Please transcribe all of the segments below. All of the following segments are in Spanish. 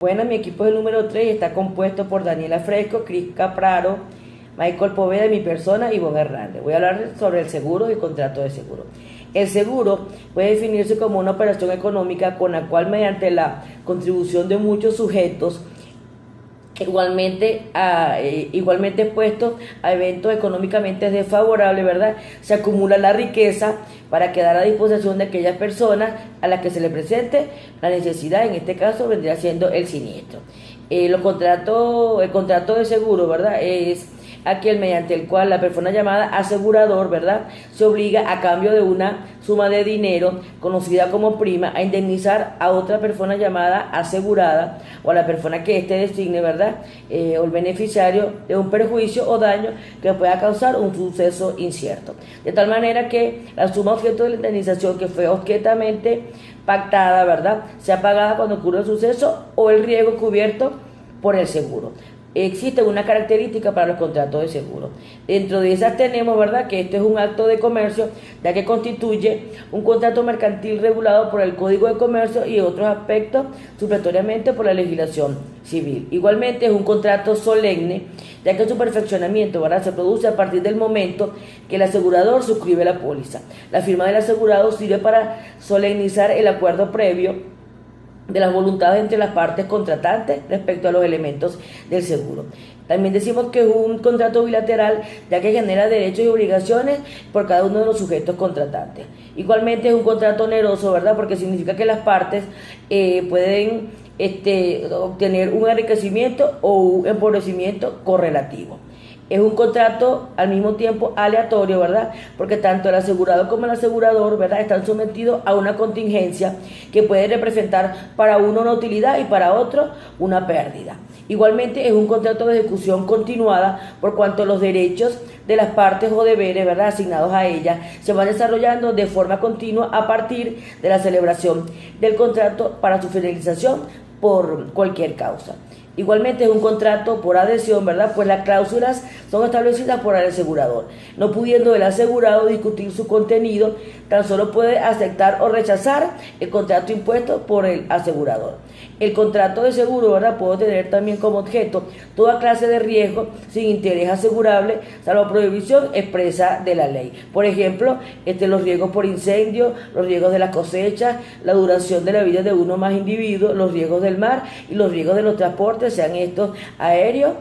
Bueno, mi equipo es el número 3 y está compuesto por Daniela Fresco, Cris Capraro, Michael Poveda, mi persona y Ivonne Hernández. Voy a hablar sobre el seguro y el contrato de seguro. El seguro puede definirse como una operación económica con la cual, mediante la contribución de muchos sujetos, igualmente expuestos a eventos económicamente desfavorables, ¿verdad? Se acumula la riqueza para quedar a disposición de aquellas personas a las que se le presente la necesidad. En este caso vendría siendo el siniestro. El contrato de seguro, ¿verdad? Es aquel mediante el cual la persona llamada asegurador, ¿verdad?, se obliga, a cambio de una suma de dinero conocida como prima, a indemnizar a otra persona llamada asegurada, o a la persona que éste designe, ¿verdad?, o el beneficiario, de un perjuicio o daño que pueda causar un suceso incierto. De tal manera que la suma objeto de la indemnización, que fue objetamente pactada, ¿verdad?, sea pagada cuando ocurre el suceso o el riesgo cubierto por el seguro. Existe una característica para los contratos de seguro. Dentro de esas tenemos, ¿verdad?, que esto es un acto de comercio, ya que constituye un contrato mercantil regulado por el Código de Comercio y otros aspectos supletoriamente por la legislación civil. Igualmente es un contrato solemne, ya que su perfeccionamiento, ¿verdad?, se produce a partir del momento que el asegurador suscribe la póliza. La firma del asegurado sirve para solemnizar el acuerdo previo de las voluntades entre las partes contratantes respecto a los elementos del seguro. También decimos que es un contrato bilateral, ya que genera derechos y obligaciones por cada uno de los sujetos contratantes. Igualmente es un contrato oneroso, ¿verdad?, porque significa que las partes pueden obtener un enriquecimiento o un empobrecimiento correlativo. Es un contrato al mismo tiempo aleatorio, ¿verdad?, porque tanto el asegurado como el asegurador, ¿verdad?, están sometidos a una contingencia que puede representar para uno una utilidad y para otro una pérdida. Igualmente es un contrato de ejecución continuada, por cuanto los derechos de las partes o deberes, ¿verdad?, asignados a ellas se van desarrollando de forma continua a partir de la celebración del contrato para su finalización por cualquier causa. Igualmente es un contrato por adhesión, ¿verdad?, pues las cláusulas son establecidas por el asegurador. No pudiendo el asegurado discutir su contenido, tan solo puede aceptar o rechazar el contrato impuesto por el asegurador. El contrato de seguro, ¿verdad?, puede tener también como objeto toda clase de riesgo sin interés asegurable, salvo prohibición expresa de la ley. Por ejemplo, los riesgos por incendio, los riesgos de las cosechas, la duración de la vida de uno más individuos, los riesgos del mar y los riesgos de los transportes, sean estos aéreos,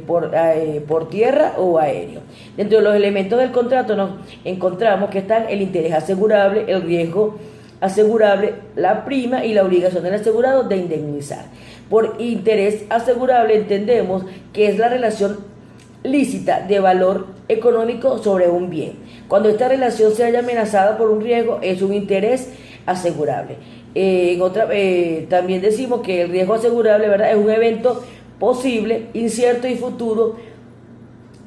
por tierra o aéreo. Dentro de los elementos del contrato nos encontramos que están el interés asegurable, el riesgo asegurable, la prima y la obligación del asegurado de indemnizar. Por interés asegurable entendemos que es la relación lícita de valor económico sobre un bien. Cuando esta relación se haya amenazada por un riesgo, es un interés asegurable. También decimos que el riesgo asegurable, ¿verdad?, es un evento posible, incierto y futuro,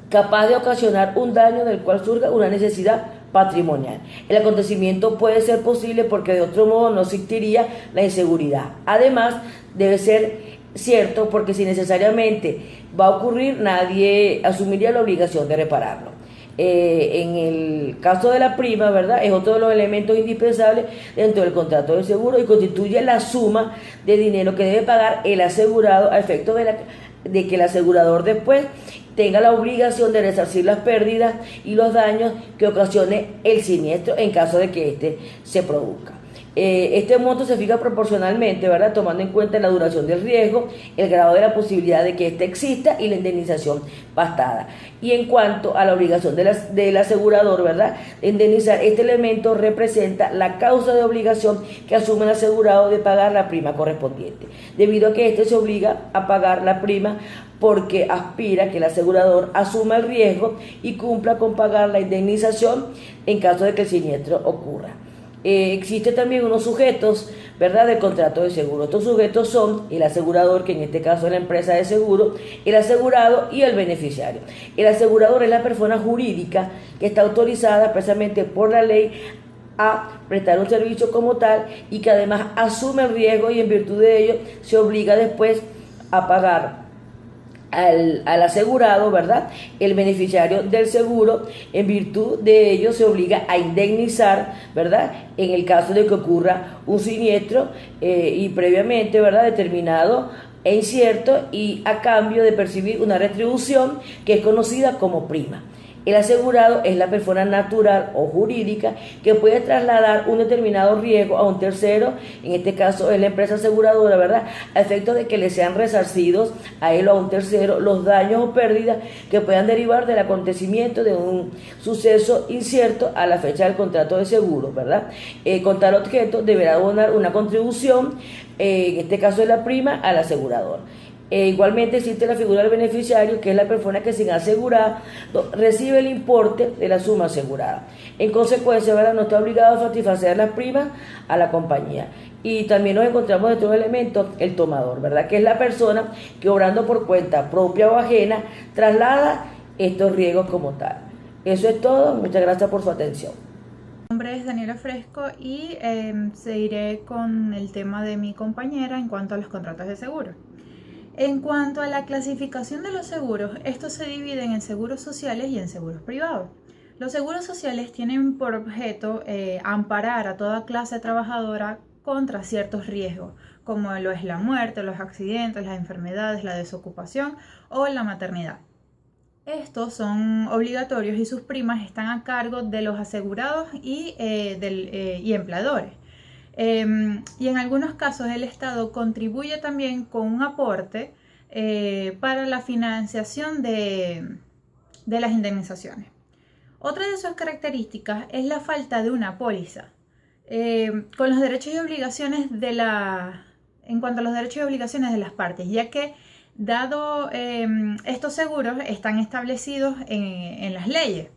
capaz de ocasionar un daño del cual surja una necesidad patrimonial. El acontecimiento puede ser posible porque de otro modo no existiría la inseguridad. Además, debe ser cierto porque si necesariamente va a ocurrir, nadie asumiría la obligación de repararlo. En el caso de la prima, ¿verdad?, es otro de los elementos indispensables dentro del contrato de seguro y constituye la suma de dinero que debe pagar el asegurado a efecto de que el asegurador después tenga la obligación de resarcir las pérdidas y los daños que ocasione el siniestro en caso de que éste se produzca. Este monto se fija proporcionalmente, ¿verdad?, tomando en cuenta la duración del riesgo, el grado de la posibilidad de que éste exista y la indemnización pactada. Y en cuanto a la obligación del asegurador, ¿verdad?, de indemnizar, este elemento representa la causa de obligación que asume el asegurado de pagar la prima correspondiente, debido a que éste se obliga a pagar la prima porque aspira que el asegurador asuma el riesgo y cumpla con pagar la indemnización en caso de que el siniestro ocurra. Existen también unos sujetos, ¿verdad?, del contrato de seguro. Estos sujetos son el asegurador, que en este caso es la empresa de seguro, el asegurado y el beneficiario. El asegurador es la persona jurídica que está autorizada precisamente por la ley a prestar un servicio como tal y que además asume el riesgo y en virtud de ello se obliga después a pagar al asegurado, ¿verdad? El beneficiario del seguro, en virtud de ello, se obliga a indemnizar, ¿verdad? En el caso de que ocurra un siniestro y previamente, ¿verdad? Determinado e incierto, y a cambio de percibir una retribución que es conocida como prima. El asegurado es la persona natural o jurídica que puede trasladar un determinado riesgo a un tercero, en este caso es la empresa aseguradora, ¿verdad? A efectos de que le sean resarcidos a él o a un tercero los daños o pérdidas que puedan derivar del acontecimiento de un suceso incierto a la fecha del contrato de seguro, ¿verdad? Con tal objeto deberá abonar una contribución, en este caso es la prima, al asegurador. Igualmente existe la figura del beneficiario, que es la persona que sin asegurar recibe el importe de la suma asegurada. En consecuencia, ¿verdad? No está obligado a satisfacer las primas a la compañía. Y también nos encontramos de otro elemento, el tomador, ¿verdad? Que es la persona que, obrando por cuenta propia o ajena, traslada estos riesgos como tal. Eso es todo. Muchas gracias por su atención. Mi nombre es Daniela Fresco y seguiré con el tema de mi compañera en cuanto a los contratos de seguro. En cuanto a la clasificación de los seguros, estos se dividen en seguros sociales y en seguros privados. Los seguros sociales tienen por objeto amparar a toda clase trabajadora contra ciertos riesgos, como lo es la muerte, los accidentes, las enfermedades, la desocupación o la maternidad. Estos son obligatorios y sus primas están a cargo de los asegurados y empleadores. Y en algunos casos el Estado contribuye también con un aporte para la financiación de las indemnizaciones. Otra de sus características es la falta de una póliza con los derechos y obligaciones en cuanto a los derechos y obligaciones de las partes, ya que dado estos seguros están establecidos en las leyes.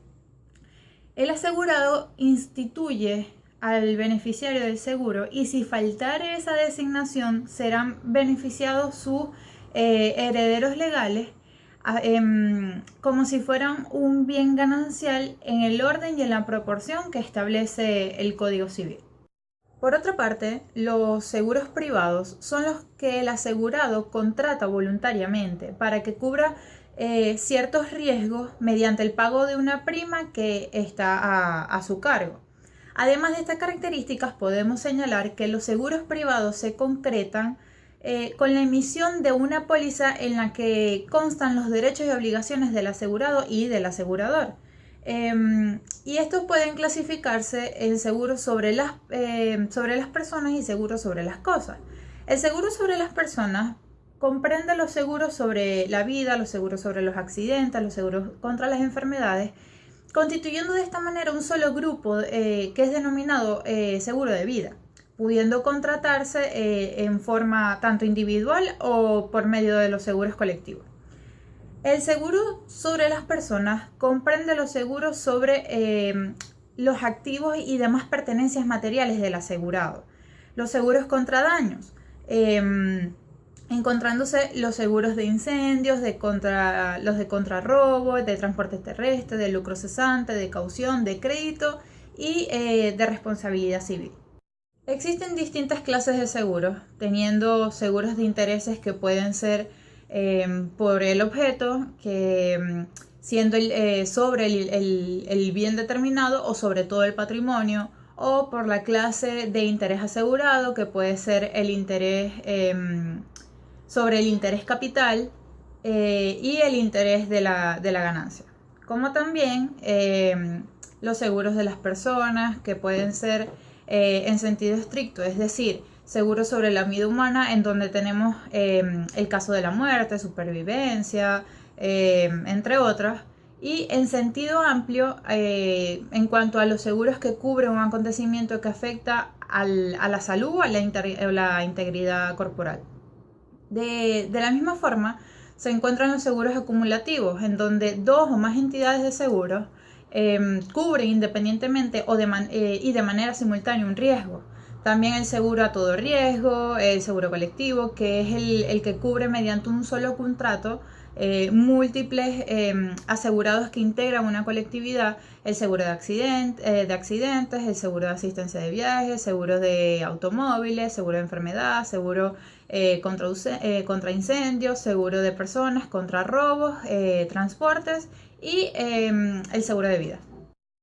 El asegurado instituye al beneficiario del seguro y si faltare esa designación serán beneficiados sus herederos legales como si fueran un bien ganancial en el orden y en la proporción que establece el Código Civil. Por otra parte, los seguros privados son los que el asegurado contrata voluntariamente para que cubra ciertos riesgos mediante el pago de una prima que está a su cargo. Además de estas características, podemos señalar que los seguros privados se concretan con la emisión de una póliza en la que constan los derechos y obligaciones del asegurado y del asegurador. Y estos pueden clasificarse en seguros sobre las personas y seguros sobre las cosas. El seguro sobre las personas comprende los seguros sobre la vida, los seguros sobre los accidentes, los seguros contra las enfermedades, constituyendo de esta manera un solo grupo que es denominado seguro de vida, pudiendo contratarse en forma tanto individual o por medio de los seguros colectivos. El seguro sobre las personas comprende los seguros sobre los activos y demás pertenencias materiales del asegurado, los seguros contra daños, encontrándose los seguros de incendios, los de contrarrobo, de transporte terrestre, de lucro cesante, de caución, de crédito y de responsabilidad civil. Existen distintas clases de seguros, teniendo seguros de intereses que pueden ser por el objeto, que siendo sobre el bien determinado o sobre todo el patrimonio, o por la clase de interés asegurado, que puede ser el interés sobre el interés capital y el interés de la ganancia, como también los seguros de las personas, que pueden ser en sentido estricto, es decir, seguros sobre la vida humana, en donde tenemos el caso de la muerte, supervivencia, entre otras, y en sentido amplio en cuanto a los seguros que cubren un acontecimiento que afecta a la salud o a la integridad corporal. De la misma forma, se encuentran los seguros acumulativos, en donde dos o más entidades de seguros cubren independientemente y de manera simultánea un riesgo. También el seguro a todo riesgo, el seguro colectivo, que es el que cubre mediante un solo contrato múltiples asegurados que integran una colectividad: el seguro de accidentes, el seguro de asistencia de viajes, seguro de automóviles, seguro de enfermedad, seguro contra incendios, seguro de personas, contra robos, transportes y el seguro de vida.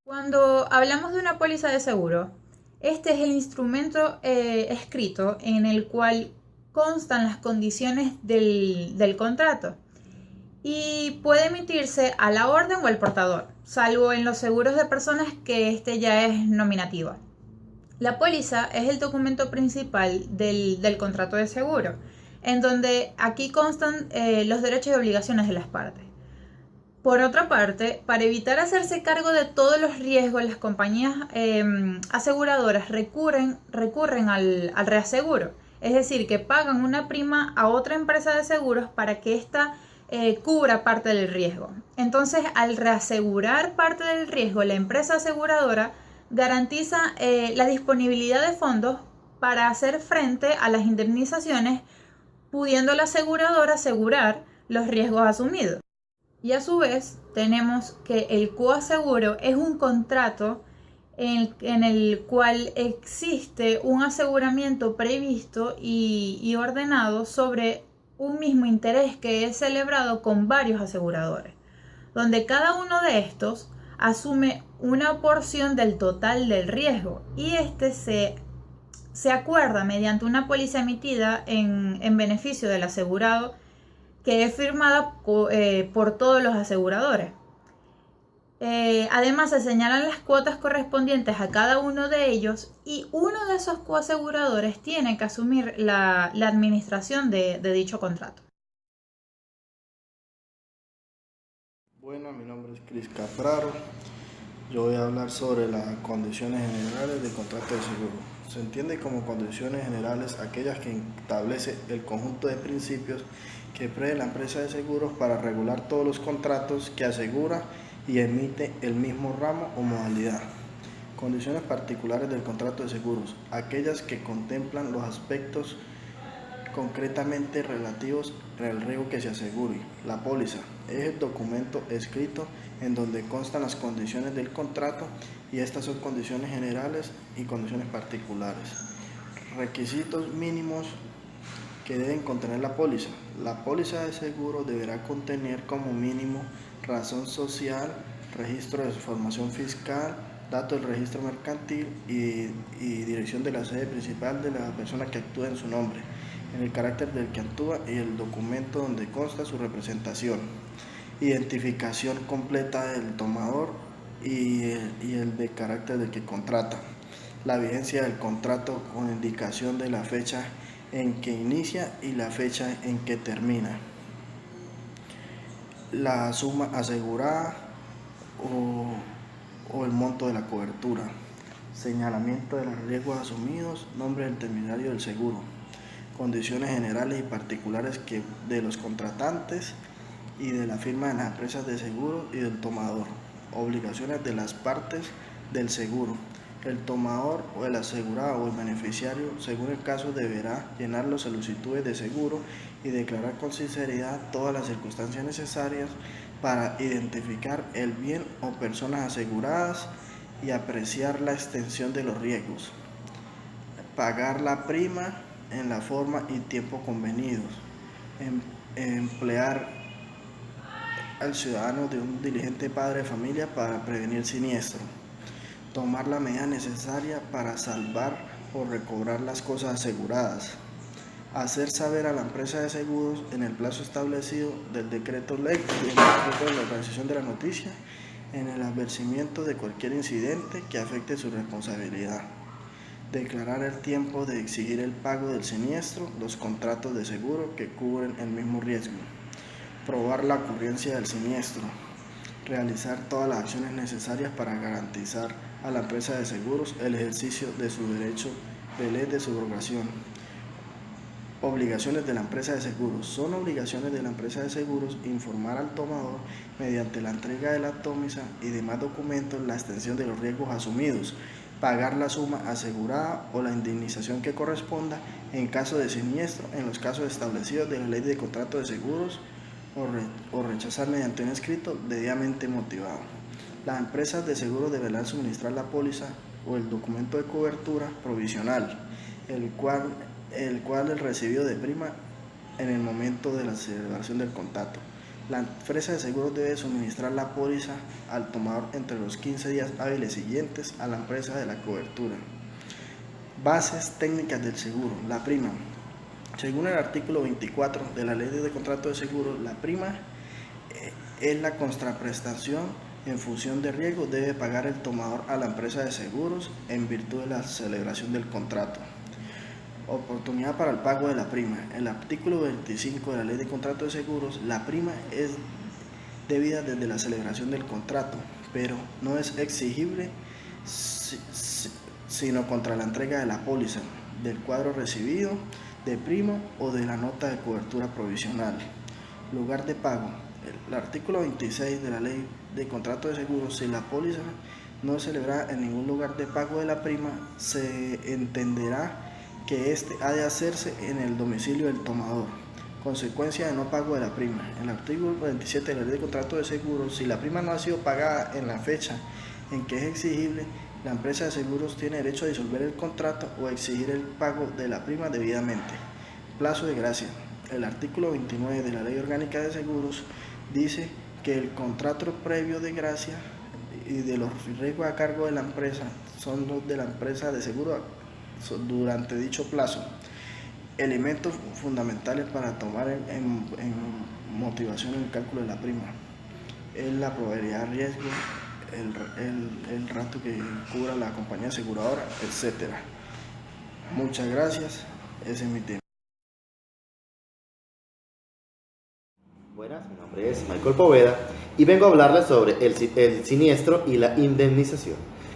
Cuando hablamos de una póliza de seguro, este es el instrumento escrito en el cual constan las condiciones del contrato y puede emitirse a la orden o al portador, salvo en los seguros de personas que este ya es nominativa. La póliza es el documento principal del contrato de seguro, en donde aquí constan los derechos y obligaciones de las partes. Por otra parte, para evitar hacerse cargo de todos los riesgos, las compañías aseguradoras recurren al reaseguro. Es decir, que pagan una prima a otra empresa de seguros para que ésta cubra parte del riesgo. Entonces, al reasegurar parte del riesgo, la empresa aseguradora garantiza la disponibilidad de fondos para hacer frente a las indemnizaciones, pudiendo la aseguradora asegurar los riesgos asumidos. Y a su vez tenemos que el coaseguro es un contrato en el cual existe un aseguramiento previsto y ordenado sobre un mismo interés que es celebrado con varios aseguradores, donde cada uno de estos asume una porción del total del riesgo y este se acuerda mediante una póliza emitida en beneficio del asegurado, que es firmada por todos los aseguradores. Además, se señalan las cuotas correspondientes a cada uno de ellos y uno de esos coaseguradores tiene que asumir la administración de dicho contrato. Bueno, mi nombre es Cris Capraro. Yo voy a hablar sobre las condiciones generales del contrato de seguro. Se entiende como condiciones generales aquellas que establece el conjunto de principios que prevé la empresa de seguros para regular todos los contratos que asegura y emite el mismo ramo o modalidad. Condiciones particulares del contrato de seguros, aquellas que contemplan los aspectos concretamente relativos al riesgo que se asegure. La póliza es el documento escrito en donde constan las condiciones del contrato y estas son condiciones generales y condiciones particulares. Requisitos mínimos que deben contener la póliza. La póliza de seguro deberá contener como mínimo razón social, registro de su formación fiscal, datos del registro mercantil y dirección de la sede principal de la persona que actúa en su nombre, en el carácter del que actúa y el documento donde consta su representación, identificación completa del tomador y el de carácter del que contrata, la vigencia del contrato con indicación de la fecha en que inicia y la fecha en que termina, la suma asegurada o el monto de la cobertura, señalamiento de los riesgos asumidos, nombre del intermediario del seguro, condiciones generales y particulares de los contratantes y de la firma de las empresas de seguro y del tomador, obligaciones de las partes del seguro. El tomador o el asegurado o el beneficiario, según el caso, deberá llenar las solicitudes de seguro y declarar con sinceridad todas las circunstancias necesarias para identificar el bien o personas aseguradas y apreciar la extensión de los riesgos. Pagar la prima en la forma y tiempo convenidos. Emplear al ciudadano de un diligente padre de familia para prevenir siniestro. Tomar la medida necesaria para salvar o recobrar las cosas aseguradas. Hacer saber a la empresa de seguros en el plazo establecido del decreto ley y en el decreto de la organización de la noticia en el advertimiento de cualquier incidente que afecte su responsabilidad. Declarar el tiempo de exigir el pago del siniestro, los contratos de seguro que cubren el mismo riesgo. Probar la ocurrencia del siniestro. Realizar todas las acciones necesarias para garantizar a la empresa de seguros el ejercicio de su derecho de ley de subrogación. Obligaciones de la empresa de seguros. Son obligaciones de la empresa de seguros informar al tomador mediante la entrega de la atómisa y demás documentos la extensión de los riesgos asumidos, pagar la suma asegurada o la indemnización que corresponda en caso de siniestro en los casos establecidos de la ley de contrato de seguros o rechazar mediante un escrito debidamente motivado. Las empresas de seguro deberán suministrar la póliza o el documento de cobertura provisional, el cual es recibido de prima en el momento de la celebración del contrato. La empresa de seguros debe suministrar la póliza al tomador entre los 15 días hábiles siguientes a la empresa de la cobertura. Bases técnicas del seguro. La prima. Según el artículo 24 de la Ley de Contrato de Seguro, la prima es la contraprestación en función de riesgo debe pagar el tomador a la empresa de seguros en virtud de la celebración del contrato. Oportunidad para el pago de la prima. En el artículo 25 de la Ley de Contrato de Seguros, la prima es debida desde la celebración del contrato, pero no es exigible sino contra la entrega de la póliza, del cuadro recibido de prima o de la nota de cobertura provisional. Lugar de pago. El artículo 26 de la Ley de Contrato de Seguros, si la póliza no es celebrada en ningún lugar de pago de la prima, se entenderá que éste ha de hacerse en el domicilio del tomador. Consecuencia de no pago de la prima. En el artículo 27 de la Ley de Contrato de Seguros, si la prima no ha sido pagada en la fecha en que es exigible, la empresa de seguros tiene derecho a disolver el contrato o a exigir el pago de la prima debidamente. Plazo de gracia. El artículo 29 de la Ley Orgánica de Seguros dice que el contrato previo de gracia y de los riesgos a cargo de la empresa son los de la empresa de seguro durante dicho plazo. Elementos fundamentales para tomar en motivación el cálculo de la prima es la probabilidad de riesgo, el rato que cubra la compañía aseguradora, etc. Muchas gracias, ese es mi tema. Buenas, mi nombre es Michael Poveda y vengo a hablarles sobre el siniestro y la indemnización.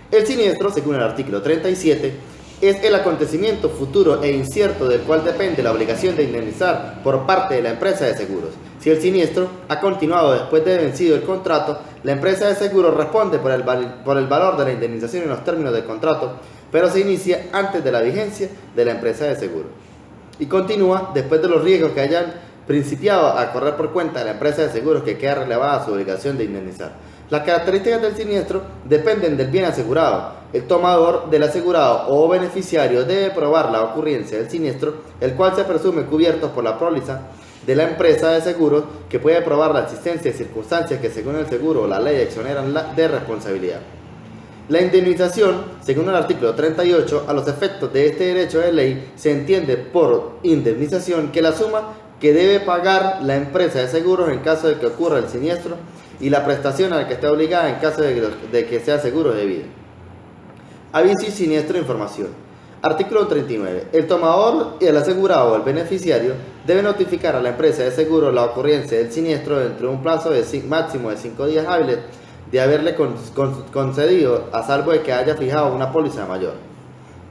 El siniestro, según el artículo 37, es el acontecimiento futuro e incierto del cual depende la obligación de indemnizar por parte de la empresa de seguros. Si el siniestro ha continuado después de vencido el contrato, la empresa de seguros responde por el valor de la indemnización en los términos del contrato, pero se inicia antes de la vigencia de la empresa de seguro y continúa después de los riesgos que hayan principiado a correr por cuenta de la empresa de seguros que queda relevada su obligación de indemnizar. Las características del siniestro dependen del bien asegurado. El tomador del asegurado o beneficiario debe probar la ocurrencia del siniestro, el cual se presume cubierto por la póliza de la empresa de seguros, que puede probar la existencia de circunstancias que según el seguro o la ley exoneran de responsabilidad. La indemnización, según el artículo 38, a los efectos de este derecho de ley, se entiende por indemnización que la suma que debe pagar la empresa de seguros en caso de que ocurra el siniestro y la prestación a la que esté obligada en caso de que sea seguro de vida. Aviso y siniestro de información. Artículo 39. El tomador y el asegurado o el beneficiario debe notificar a la empresa de seguro la ocurrencia del siniestro dentro de un plazo máximo de 5 días hábiles de haberle concedido, a salvo de que haya fijado una póliza mayor.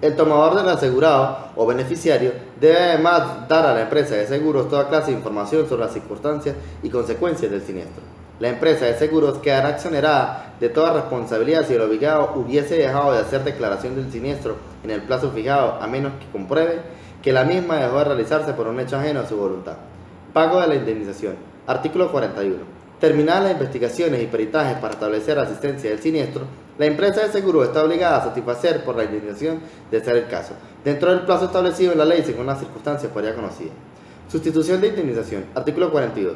El tomador del asegurado o beneficiario debe además dar a la empresa de seguros toda clase de información sobre las circunstancias y consecuencias del siniestro. La empresa de seguros quedará exonerada de toda responsabilidad si el obligado hubiese dejado de hacer declaración del siniestro en el plazo fijado, a menos que compruebe que la misma dejó de realizarse por un hecho ajeno a su voluntad. Pago de la indemnización. Artículo 41. Terminadas las investigaciones y peritajes para establecer la asistencia del siniestro, la empresa de seguro está obligada a satisfacer por la indemnización de ser el caso, dentro del plazo establecido en la ley según las circunstancias por ella conocidas. Sustitución de indemnización. Artículo 42.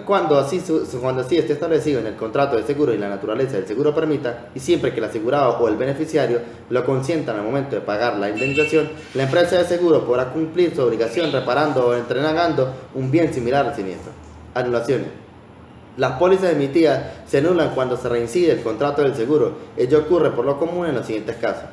Cuando así esté establecido en el contrato de seguro y la naturaleza del seguro permita, y siempre que el asegurado o el beneficiario lo consientan al momento de pagar la indemnización, la empresa de seguro podrá cumplir su obligación reparando o entregando un bien similar al siniestro. Anulaciones. Las pólizas emitidas se anulan cuando se reincide el contrato del seguro. Ello ocurre por lo común en los siguientes casos: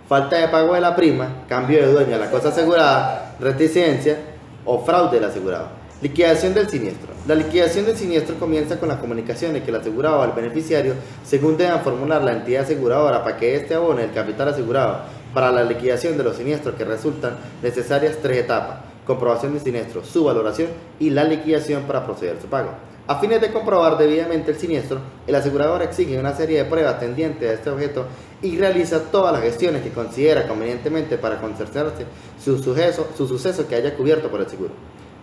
falta de pago de la prima, cambio de dueño de la cosa asegurada, reticencia o fraude del asegurado. Liquidación del siniestro. La liquidación del siniestro comienza con la comunicación de que el asegurado al beneficiario, según deban formular la entidad aseguradora para que éste abone el capital asegurado para la liquidación de los siniestros, que resultan necesarias 3 etapas: comprobación del siniestro, su valoración y la liquidación para proceder a su pago. A fines de comprobar debidamente el siniestro, el asegurador exige una serie de pruebas tendientes a este objeto y realiza todas las gestiones que considera convenientemente para concertarse su suceso que haya cubierto por el seguro.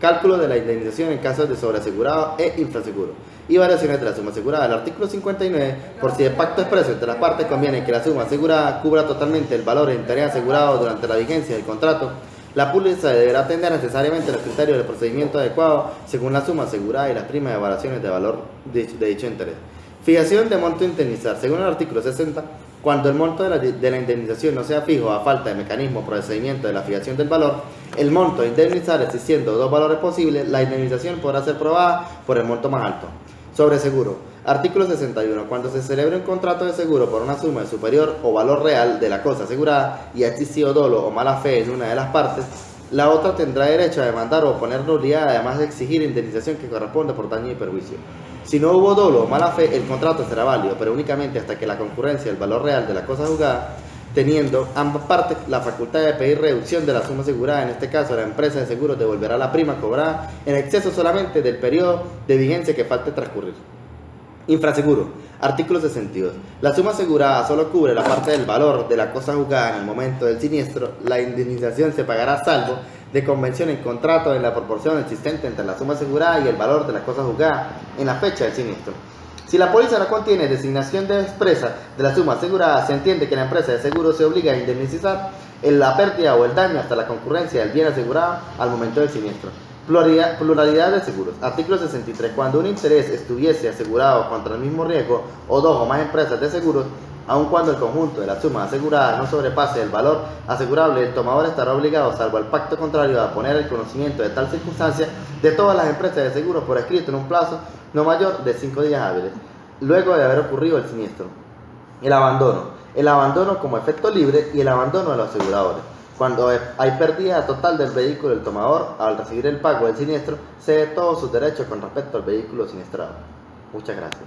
cálculo de la indemnización en casos de sobreasegurado e infraseguro y variaciones de la suma asegurada. El artículo 59, por si de pacto expreso entre las partes conviene que la suma asegurada cubra totalmente el valor en interés asegurado durante la vigencia del contrato, la póliza deberá atender necesariamente los criterios del procedimiento adecuado según la suma asegurada y las primas de variaciones de valor de dicho interés. Fijación de monto a indemnizar. Según el artículo 60, cuando el monto de la indemnización no sea fijo a falta de mecanismo o procedimiento de la fijación del valor, el monto a indemnizar existiendo dos valores posibles, la indemnización podrá ser probada por el monto más alto. Sobre seguro. Artículo 61. Cuando se celebre un contrato de seguro por una suma superior o valor real de la cosa asegurada y ha existido dolo o mala fe en una de las partes, la otra tendrá derecho a demandar o oponer nulidad, además de exigir indemnización que corresponde por daño y perjuicio. Si no hubo dolo o mala fe, el contrato será válido, pero únicamente hasta que la concurrencia del valor real de la cosa juzgada, teniendo ambas partes la facultad de pedir reducción de la suma asegurada. En este caso, la empresa de seguros devolverá la prima cobrada en exceso solamente del periodo de vigencia que falte transcurrir. Infraseguro. Artículo 62. La suma asegurada solo cubre la parte del valor de la cosa juzgada en el momento del siniestro. La indemnización se pagará salvo de convención en contrato en la proporción existente entre la suma asegurada y el valor de la cosa juzgada en la fecha del siniestro. Si la póliza no contiene designación expresa de la suma asegurada, se entiende que la empresa de seguro se obliga a indemnizar la pérdida o el daño hasta la concurrencia del bien asegurado al momento del siniestro. Pluralidad de seguros. Artículo 63. Cuando un interés estuviese asegurado contra el mismo riesgo o dos o más empresas de seguros, aun cuando el conjunto de la suma asegurada no sobrepase el valor asegurable, el tomador estará obligado, salvo al pacto contrario, a poner el conocimiento de tal circunstancia de todas las empresas de seguros por escrito en un plazo no mayor de 5 días hábiles, luego de haber ocurrido el siniestro. El abandono. El abandono como efecto libre y el abandono de los aseguradores. Cuando hay pérdida total del vehículo, el tomador, al recibir el pago del siniestro, cede todos sus derechos con respecto al vehículo siniestrado. Muchas gracias.